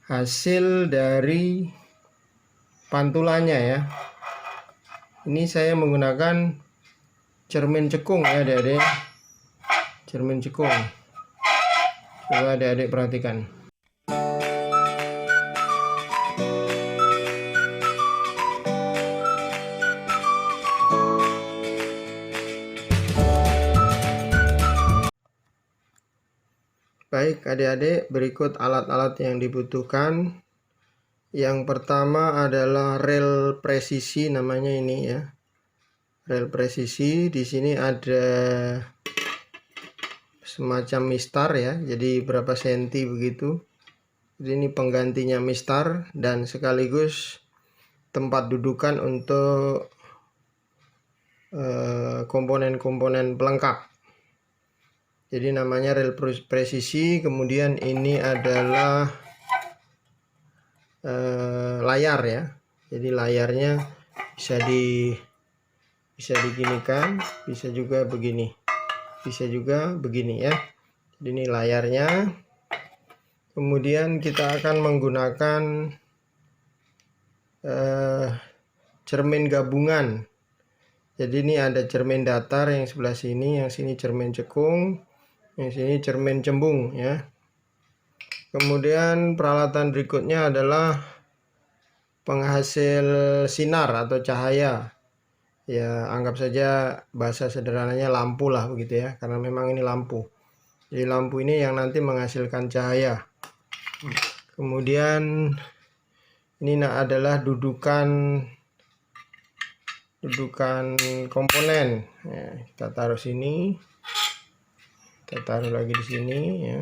hasil dari pantulannya ya. Ini saya menggunakan cermin cekung ya adik-adik, cermin cekung. Coba adik-adik perhatikan. Baik adik-adik, berikut alat-alat yang dibutuhkan. Yang pertama adalah rel presisi, namanya ini ya, rel presisi. Di sini ada semacam mistar ya, jadi berapa senti begitu. Jadi ini penggantinya mistar dan sekaligus tempat dudukan untuk komponen-komponen pelengkap. Jadi namanya rel presisi. Kemudian ini adalah layar ya. Jadi layarnya bisa diginikan, bisa juga begini, bisa juga begini ya. Jadi ini layarnya. Kemudian kita akan menggunakan cermin gabungan. Jadi ini ada cermin datar yang sebelah sini, yang sini cermin cekung, yang sini cermin cembung ya. Kemudian peralatan berikutnya adalah penghasil sinar atau cahaya. Ya, anggap saja bahasa sederhananya lampu lah begitu ya, karena memang ini lampu. Jadi lampu ini yang nanti menghasilkan cahaya. Kemudian ini adalah dudukan komponen. Ya, kita taruh sini, kita taruh lagi di sini ya.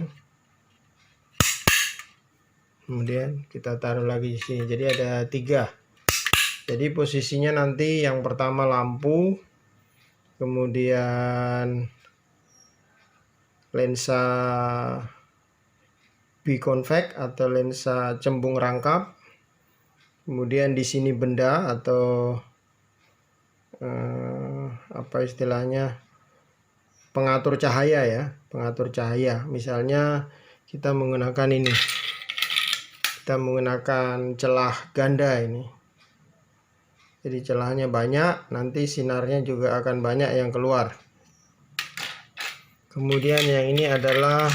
Kemudian kita taruh lagi di sini. Jadi ada 3. Jadi posisinya nanti yang pertama lampu, kemudian lensa biconvex atau lensa cembung rangkap, kemudian di sini benda atau apa istilahnya, pengatur cahaya ya, pengatur cahaya. Misalnya kita menggunakan ini, kita menggunakan celah ganda ini. Jadi celahnya banyak, nanti sinarnya juga akan banyak yang keluar. Kemudian yang ini adalah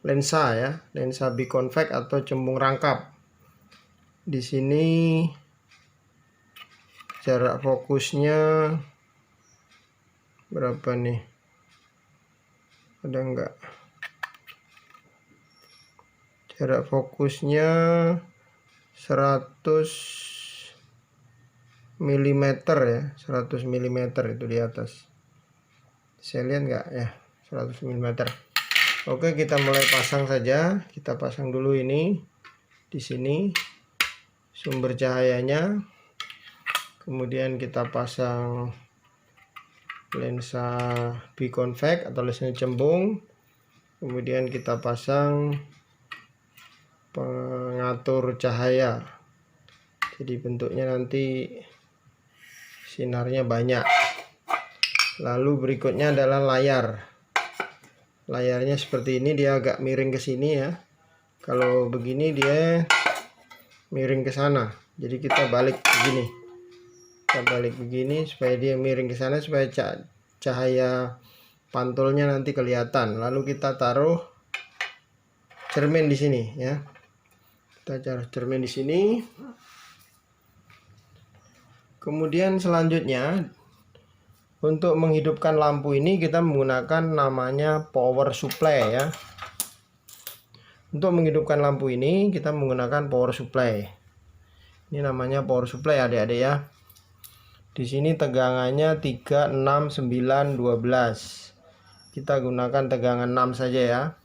lensa ya, lensa biconvex atau cembung rangkap. Di sini jarak fokusnya berapa nih? Ada enggak? Jarak fokusnya 100 mm ya, 100 mm itu di atas. Saya lihat enggak ya, 100 mm. Oke, kita mulai pasang saja. Kita pasang dulu ini di sini sumber cahayanya. Kemudian kita pasang lensa biconvex atau lensa cembung. Kemudian kita pasang pengatur cahaya. Jadi bentuknya nanti sinarnya banyak. Lalu berikutnya adalah layar. Layarnya seperti ini, dia agak miring ke sini ya. Kalau begini dia miring ke sana. Jadi kita balik begini. Kita balik begini supaya dia miring ke sana, supaya cahaya pantulnya nanti kelihatan. Lalu kita taruh cermin di sini ya. Kita taruh cermin di sini. Kemudian selanjutnya untuk menghidupkan lampu ini kita menggunakan namanya power supply ya. Untuk menghidupkan lampu ini kita menggunakan power supply. Ini namanya power supply adik-adik ya. Di sini tegangannya 3, 6, 9, 12. Kita gunakan tegangan 6 saja ya.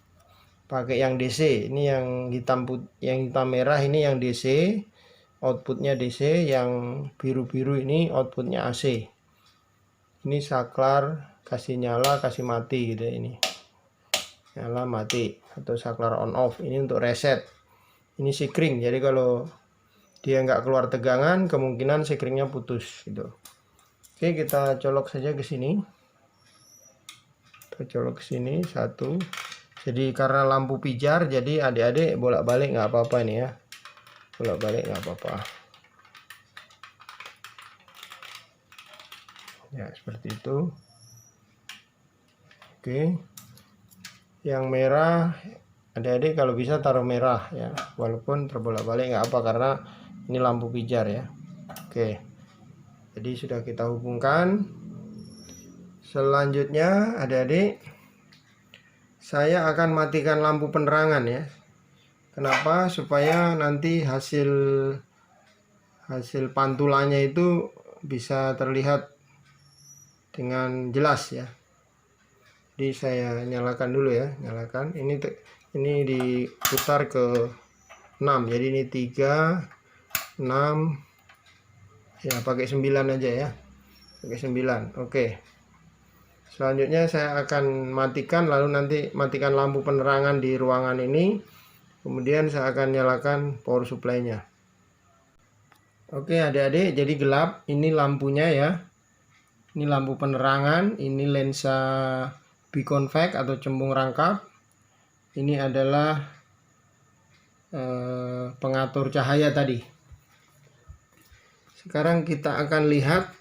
Pakai yang DC. Ini yang hitam merah ini yang DC. Outputnya DC, yang biru-biru ini outputnya AC. Ini saklar, kasih nyala, kasih mati gitu ya ini. Nyala, mati, atau saklar on off. Ini untuk reset. Ini sikring. Jadi kalau dia nggak keluar tegangan, kemungkinan sikringnya putus gitu. Oke, kita colok saja ke sini. Kita colok ke sini, 1. Jadi karena lampu pijar, jadi adik-adik bolak-balik nggak apa-apa nih ya, bolak-balik nggak apa-apa ya, seperti itu. Oke, yang merah adik-adik kalau bisa taruh merah ya, walaupun terbolak-balik nggak apa, karena ini lampu pijar ya. Oke, jadi sudah kita hubungkan. Selanjutnya adik-adik, saya akan matikan lampu penerangan ya. Kenapa? Supaya nanti hasil pantulannya itu bisa terlihat dengan jelas ya. Jadi saya nyalakan dulu ya, nyalakan. Ini diputar ke 6. Jadi ini 3, 6. Ya, pakai 9 aja ya. Pakai 9. Oke. Selanjutnya saya akan matikan, lalu nanti matikan lampu penerangan di ruangan ini. Kemudian saya akan nyalakan power supply-nya. Oke adik-adik, jadi gelap. Ini lampunya ya. Ini lampu penerangan, ini lensa biconvex atau cembung rangkap. Ini adalah pengatur cahaya tadi. Sekarang kita akan lihat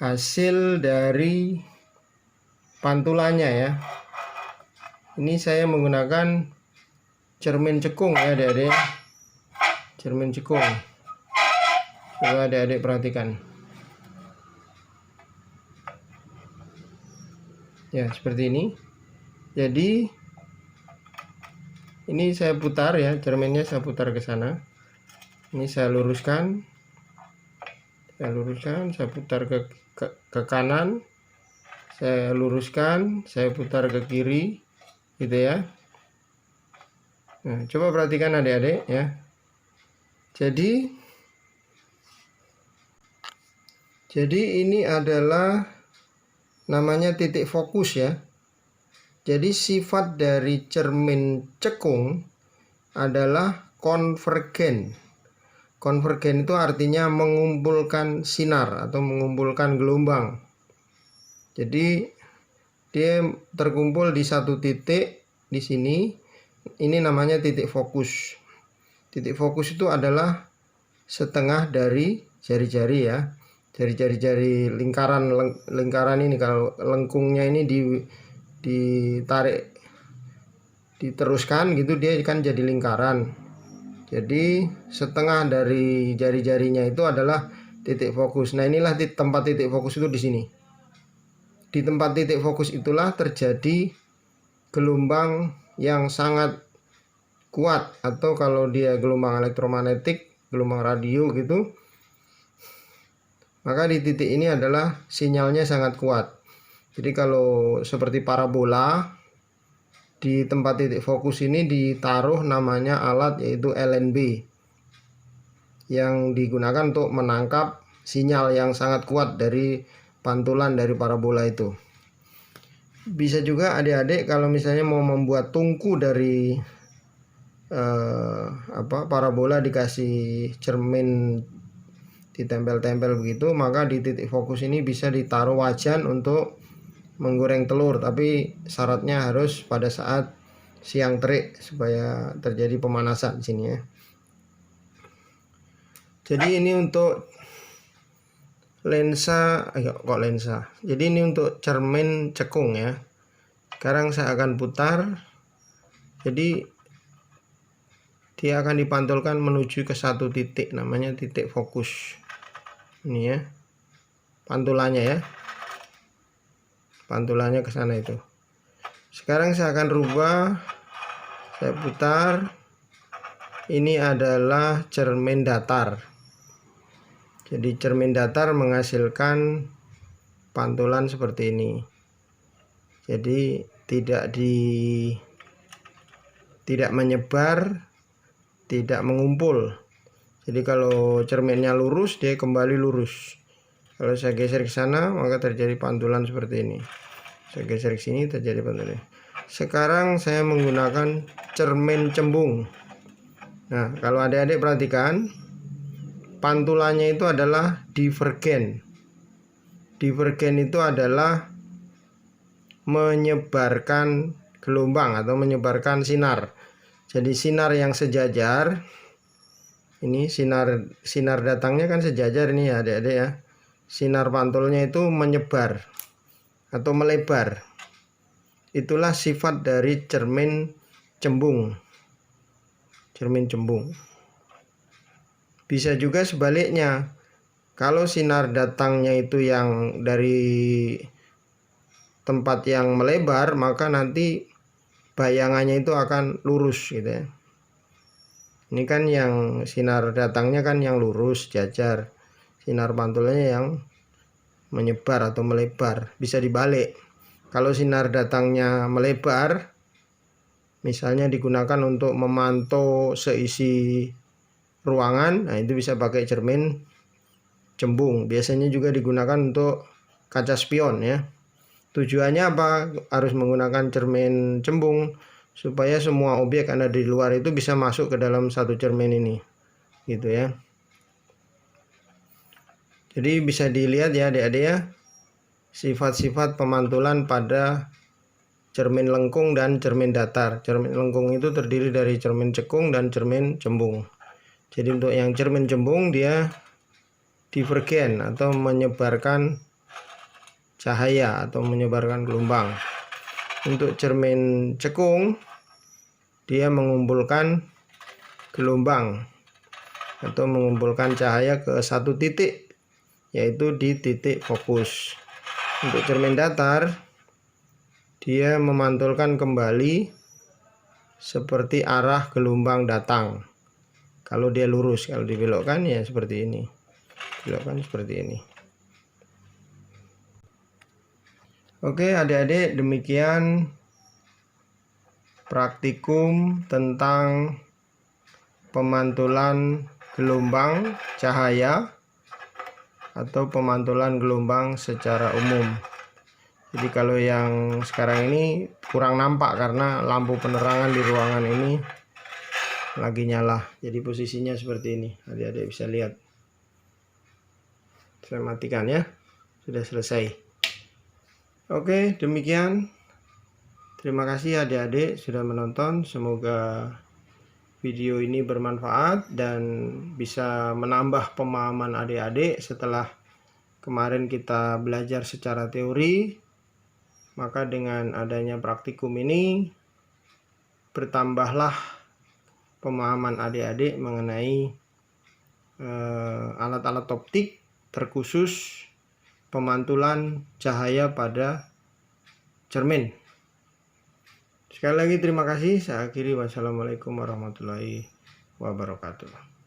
hasil dari pantulannya ya. Ini saya menggunakan cermin cekung ya adik-adik, cermin cekung. Coba adik-adik perhatikan ya, seperti ini. Jadi ini saya putar ya, cerminnya saya putar ke sana. Ini saya luruskan, saya putar ke kanan, saya luruskan, saya putar ke kiri, gitu ya. Nah, coba perhatikan adik-adik ya. Jadi ini adalah namanya titik fokus ya. Jadi sifat dari cermin cekung adalah konvergen. Konvergen itu artinya mengumpulkan sinar atau mengumpulkan gelombang. Jadi dia terkumpul di satu titik di sini. Ini namanya titik fokus. Titik fokus itu adalah setengah dari jari-jari ya. Jari-jari lingkaran ini, kalau lengkungnya ini ditarik, diteruskan gitu, dia kan jadi lingkaran. Jadi setengah dari jari-jarinya itu adalah titik fokus. Nah, inilah tempat titik fokus itu di sini. Di tempat titik fokus itulah terjadi gelombang yang sangat kuat, atau kalau dia gelombang elektromagnetik, gelombang radio gitu, maka di titik ini adalah sinyalnya sangat kuat. Jadi kalau seperti parabola, di tempat titik fokus ini ditaruh namanya alat, yaitu LNB, yang digunakan untuk menangkap sinyal yang sangat kuat dari pantulan dari parabola itu. Bisa juga adik-adik kalau misalnya mau membuat tungku dari parabola, dikasih cermin ditempel-tempel begitu, maka di titik fokus ini bisa ditaruh wajan untuk menggoreng telur, tapi syaratnya harus pada saat siang terik supaya terjadi pemanasan di sini ya. Jadi ini untuk lensa, jadi ini untuk cermin cekung ya. Sekarang saya akan putar. Jadi dia akan dipantulkan menuju ke satu titik, namanya titik fokus. Ini ya, pantulannya ya. Pantulannya ke sana itu. Sekarang saya akan rubah. Saya putar. Ini adalah cermin datar. Jadi cermin datar menghasilkan pantulan seperti ini. Jadi tidak menyebar, tidak mengumpul. Jadi kalau cerminnya lurus, dia kembali lurus. Kalau saya geser ke sana, maka terjadi pantulan seperti ini. Saya geser ke sini, terjadi pantulan. Sekarang saya menggunakan cermin cembung. Nah, kalau adik-adik perhatikan, pantulannya itu adalah divergen. Divergen itu adalah menyebarkan gelombang atau menyebarkan sinar. Jadi sinar yang sejajar, ini sinar datangnya kan sejajar ini ya adik-adik ya. Sinar pantulnya itu menyebar atau melebar. Itulah sifat dari cermin cembung. Cermin cembung. Bisa juga sebaliknya. Kalau sinar datangnya itu yang dari tempat yang melebar, maka nanti bayangannya itu akan lurus gitu ya. Ini kan yang sinar datangnya kan yang lurus, jajar. Sinar pantulnya yang menyebar atau melebar. Bisa dibalik. Kalau sinar datangnya melebar, misalnya digunakan untuk memantau seisi ruangan, nah itu bisa pakai cermin cembung. Biasanya juga digunakan untuk kaca spion ya. Tujuannya apa? Harus menggunakan cermin cembung supaya semua objek yang ada di luar itu bisa masuk ke dalam satu cermin ini, gitu ya. Jadi bisa dilihat ya adik-adik ya, sifat-sifat pemantulan pada cermin lengkung dan cermin datar. Cermin lengkung itu terdiri dari cermin cekung dan cermin cembung. Jadi untuk yang cermin cembung dia divergen atau menyebarkan cahaya atau menyebarkan gelombang. Untuk cermin cekung dia mengumpulkan gelombang atau mengumpulkan cahaya ke satu titik, yaitu di titik fokus. Untuk cermin datar dia memantulkan kembali seperti arah gelombang datang. Kalau dia lurus, kalau dibelokkan ya seperti ini. Belokkan seperti ini. Oke adik-adik, demikian praktikum tentang pemantulan gelombang cahaya atau pemantulan gelombang secara umum. Jadi kalau yang sekarang ini kurang nampak karena lampu penerangan di ruangan ini lagi nyala. Jadi posisinya seperti ini, adik-adik bisa lihat. Saya matikan ya, sudah selesai. Oke, demikian. Terima kasih adik-adik sudah menonton. Semoga video ini bermanfaat dan bisa menambah pemahaman adik-adik setelah kemarin kita belajar secara teori. Maka dengan adanya praktikum ini bertambahlah pemahaman adik-adik mengenai alat-alat optik, terkhusus pemantulan cahaya pada cermin. Sekali lagi terima kasih. Saya akhiri. Wassalamualaikum warahmatullahi wabarakatuh.